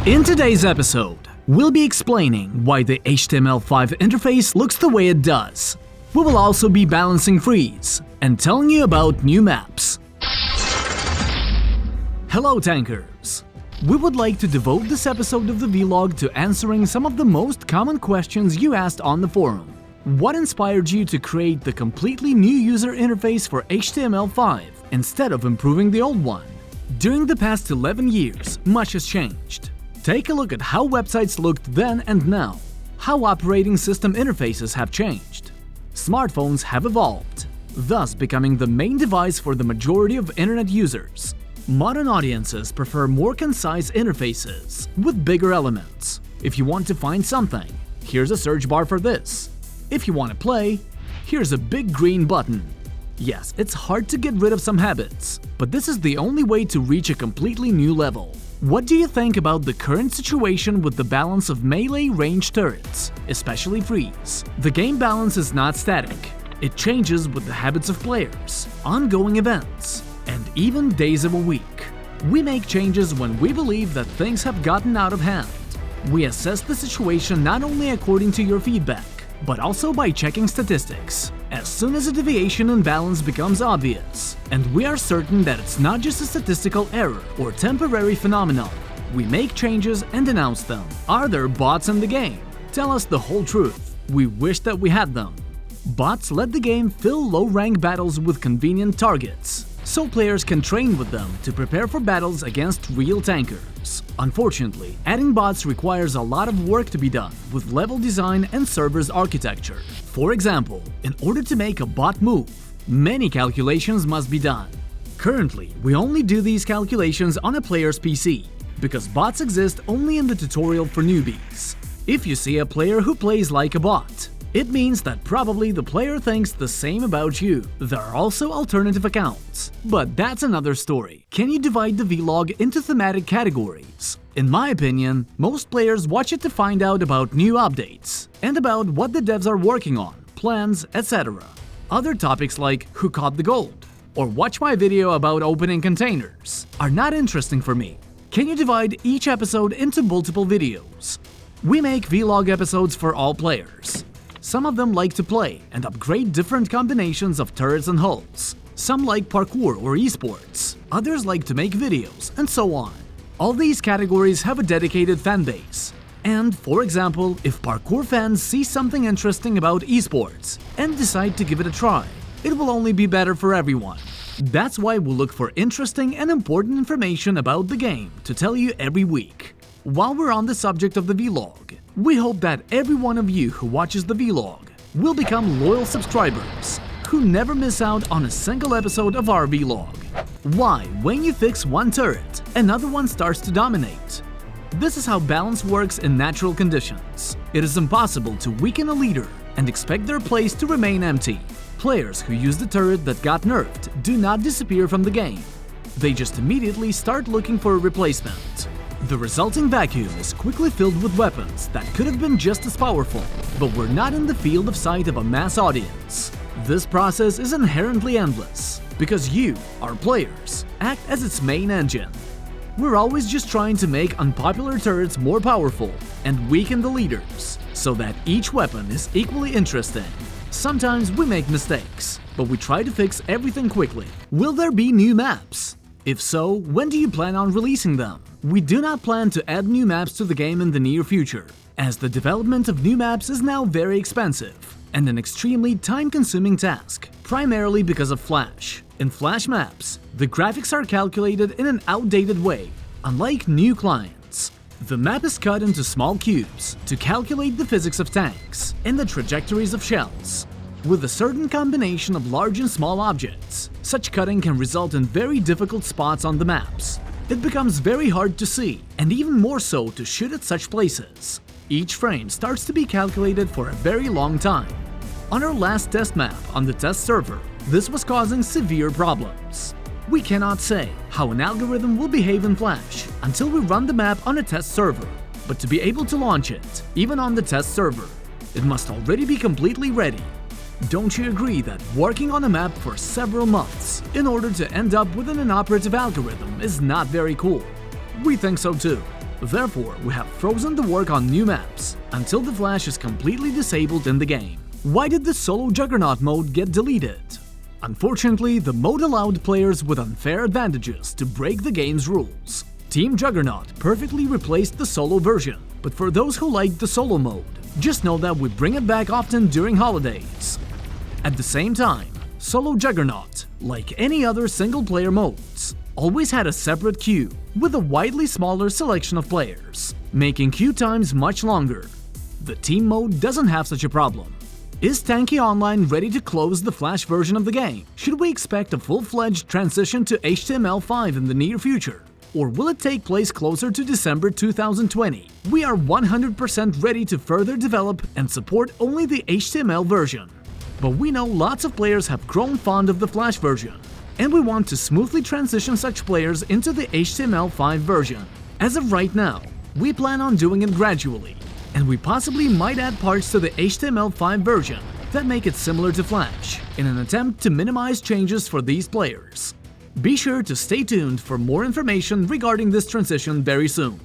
In today's episode, we'll be explaining why the HTML5 interface looks the way it does. We will also be balancing freeze and telling you about new maps. Hello tankers! We would like to devote this episode of the vlog to answering some of the most common questions you asked on the forum. What inspired you to create the completely new user interface for HTML5 instead of improving the old one? During the past 11 years, much has changed. Take a look at how websites looked then and now, how operating system interfaces have changed. Smartphones have evolved, thus becoming the main device for the majority of internet users. Modern audiences prefer more concise interfaces with bigger elements. If you want to find something, here's a search bar for this. If you want to play, here's a big green button. Yes, it's hard to get rid of some habits, but this is the only way to reach a completely new level. What do you think about the current situation with the balance of melee range turrets, especially freeze? The game balance is not static. It changes with the habits of players, ongoing events, and even days of a week. We make changes when we believe that things have gotten out of hand. We assess the situation not only according to your feedback, but also by checking statistics. As soon as a deviation in balance becomes obvious, and we are certain that it's not just a statistical error or temporary phenomenon, we make changes and announce them. Are there bots in the game? Tell us the whole truth. We wish that we had them. Bots let the game fill low-rank battles with convenient targets, so players can train with them to prepare for battles against real tankers. Unfortunately, adding bots requires a lot of work to be done with level design and servers architecture. For example, in order to make a bot move, many calculations must be done. Currently, we only do these calculations on a player's PC, because bots exist only in the tutorial for newbies. If you see a player who plays like a bot, it means that probably the player thinks the same about you. There are also alternative accounts, but that's another story. Can you divide the vlog into thematic categories? In my opinion, most players watch it to find out about new updates and about what the devs are working on, plans, etc. Other topics like who caught the gold or watch my video about opening containers are not interesting for me. Can you divide each episode into multiple videos? We make vlog episodes for all players. Some of them like to play and upgrade different combinations of turrets and hulls. Some like parkour or eSports. Others like to make videos, and so on. All these categories have a dedicated fanbase. And, for example, if parkour fans see something interesting about eSports and decide to give it a try, it will only be better for everyone. That's why we look for interesting and important information about the game to tell you every week. While we're on the subject of the vlog, we hope that every one of you who watches the vlog will become loyal subscribers who never miss out on a single episode of our vlog. Why, when you fix one turret, another one starts to dominate? This is how balance works in natural conditions. It is impossible to weaken a leader and expect their place to remain empty. Players who use the turret that got nerfed do not disappear from the game. They just immediately start looking for a replacement. The resulting vacuum is quickly filled with weapons that could have been just as powerful, but were not in the field of sight of a mass audience. This process is inherently endless, because you, our players, act as its main engine. We're always just trying to make unpopular turrets more powerful and weaken the leaders, so that each weapon is equally interesting. Sometimes we make mistakes, but we try to fix everything quickly. Will there be new maps? If so, when do you plan on releasing them? We do not plan to add new maps to the game in the near future, as the development of new maps is now very expensive and an extremely time-consuming task, primarily because of Flash. In Flash maps, the graphics are calculated in an outdated way, unlike new clients. The map is cut into small cubes to calculate the physics of tanks and the trajectories of shells. With a certain combination of large and small objects, such cutting can result in very difficult spots on the maps. It becomes very hard to see, and even more so to shoot at such places. Each frame starts to be calculated for a very long time. On our last test map on the test server, this was causing severe problems. We cannot say how an algorithm will behave in Flash until we run the map on a test server, but to be able to launch it, even on the test server, it must already be completely ready. Don't you agree that working on a map for several months in order to end up within an operative algorithm is not very cool? We think so too. Therefore, we have frozen the work on new maps until the flash is completely disabled in the game. Why did the solo Juggernaut mode get deleted? Unfortunately, the mode allowed players with unfair advantages to break the game's rules. Team Juggernaut perfectly replaced the solo version, but for those who like the solo mode, just know that we bring it back often during holidays. At the same time, solo Juggernaut, like any other single-player modes, always had a separate queue with a widely smaller selection of players, making queue times much longer. The team mode doesn't have such a problem. Is Tanki Online ready to close the Flash version of the game? Should we expect a full-fledged transition to HTML5 in the near future? Or will it take place closer to December 2020? We are 100% ready to further develop and support only the HTML version. But we know lots of players have grown fond of the Flash version, and we want to smoothly transition such players into the HTML5 version. As of right now, we plan on doing it gradually, and we possibly might add parts to the HTML5 version that make it similar to Flash, in an attempt to minimize changes for these players. Be sure to stay tuned for more information regarding this transition very soon.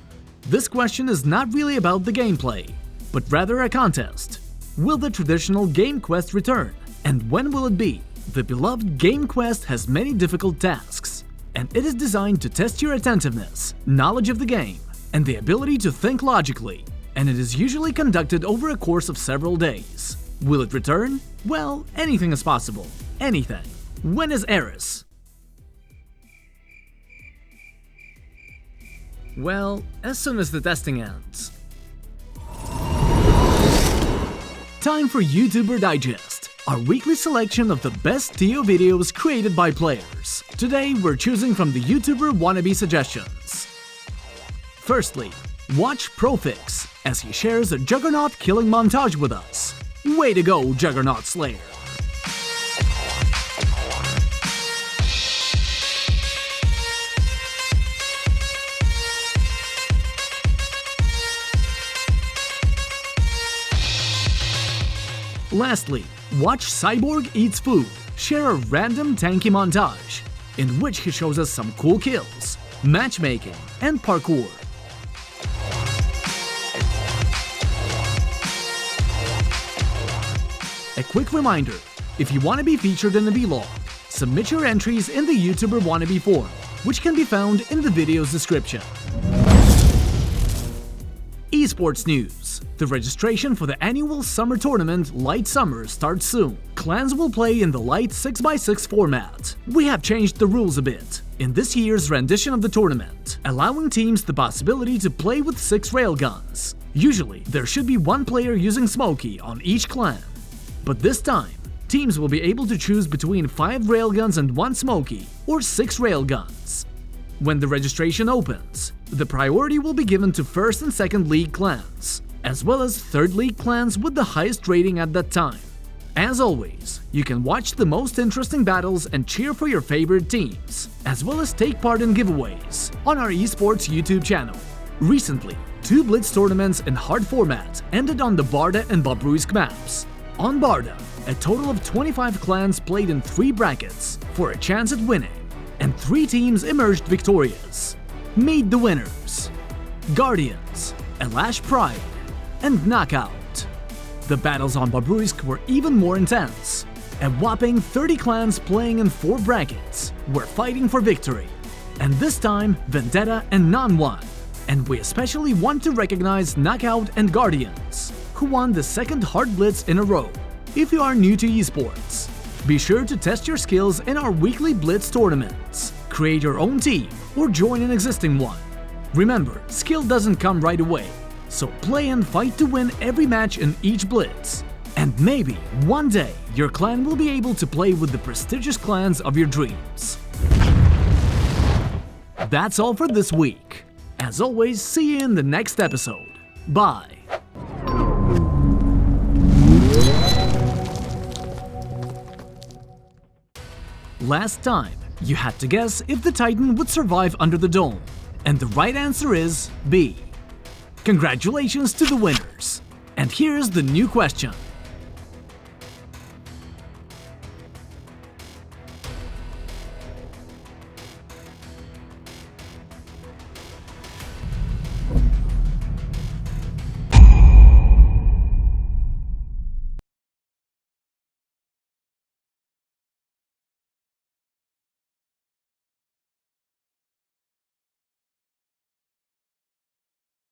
This question is not really about the gameplay, but rather a contest. Will the traditional Game Quest return, and when will it be? The beloved Game Quest has many difficult tasks, and it is designed to test your attentiveness, knowledge of the game, and the ability to think logically, and it is usually conducted over a course of several days. Will it return? Well, anything is possible. Anything. When is Eris? Well, as soon as the testing ends. Time for YouTuber Digest, our weekly selection of the best TO videos created by players. Today, we're choosing from the YouTuber Wannabe suggestions. Firstly, watch Profix as he shares a Juggernaut killing montage with us. Way to go, Juggernaut Slayer! Lastly, watch Cyborg Eats Food share a random Tanki montage, in which he shows us some cool kills, matchmaking, and parkour. A quick reminder, if you want to be featured in a vlog, submit your entries in the YouTuber Wannabe forum, which can be found in the video's description. Esports news. The registration for the annual summer tournament Light Summer starts soon. Clans will play in the light 6x6 format. We have changed the rules a bit in this year's rendition of the tournament, allowing teams the possibility to play with 6 railguns. Usually, there should be 1 player using Smokey on each clan. But this time, teams will be able to choose between 5 railguns and 1 Smokey, or 6 railguns. When the registration opens, the priority will be given to 1st and 2nd League clans, as well as 3rd League clans with the highest rating at that time. As always, you can watch the most interesting battles and cheer for your favorite teams, as well as take part in giveaways on our eSports YouTube channel. Recently, 2 Blitz Tournaments in hard format ended on the Barda and Bobruisk maps. On Barda, a total of 25 clans played in 3 brackets for a chance at winning, and 3 teams emerged victorious. Meet the winners: Guardians, Elash Pride, and Knockout. The battles on Bobruisk were even more intense. A whopping 30 clans playing in 4 brackets were fighting for victory. And this time, Vendetta and Non won. And we especially want to recognize Knockout and Guardians, who won the 2nd Hard Blitz in a row. If you are new to esports, be sure to test your skills in our weekly Blitz Tournaments. Create your own team or join an existing one. Remember, skill doesn't come right away, so play and fight to win every match in each Blitz. And maybe one day your clan will be able to play with the prestigious clans of your dreams. That's all for this week. As always, see you in the next episode. Bye. Last time, you had to guess if the Titan would survive under the dome, and the right answer is B. Congratulations to the winners! And here's the new question.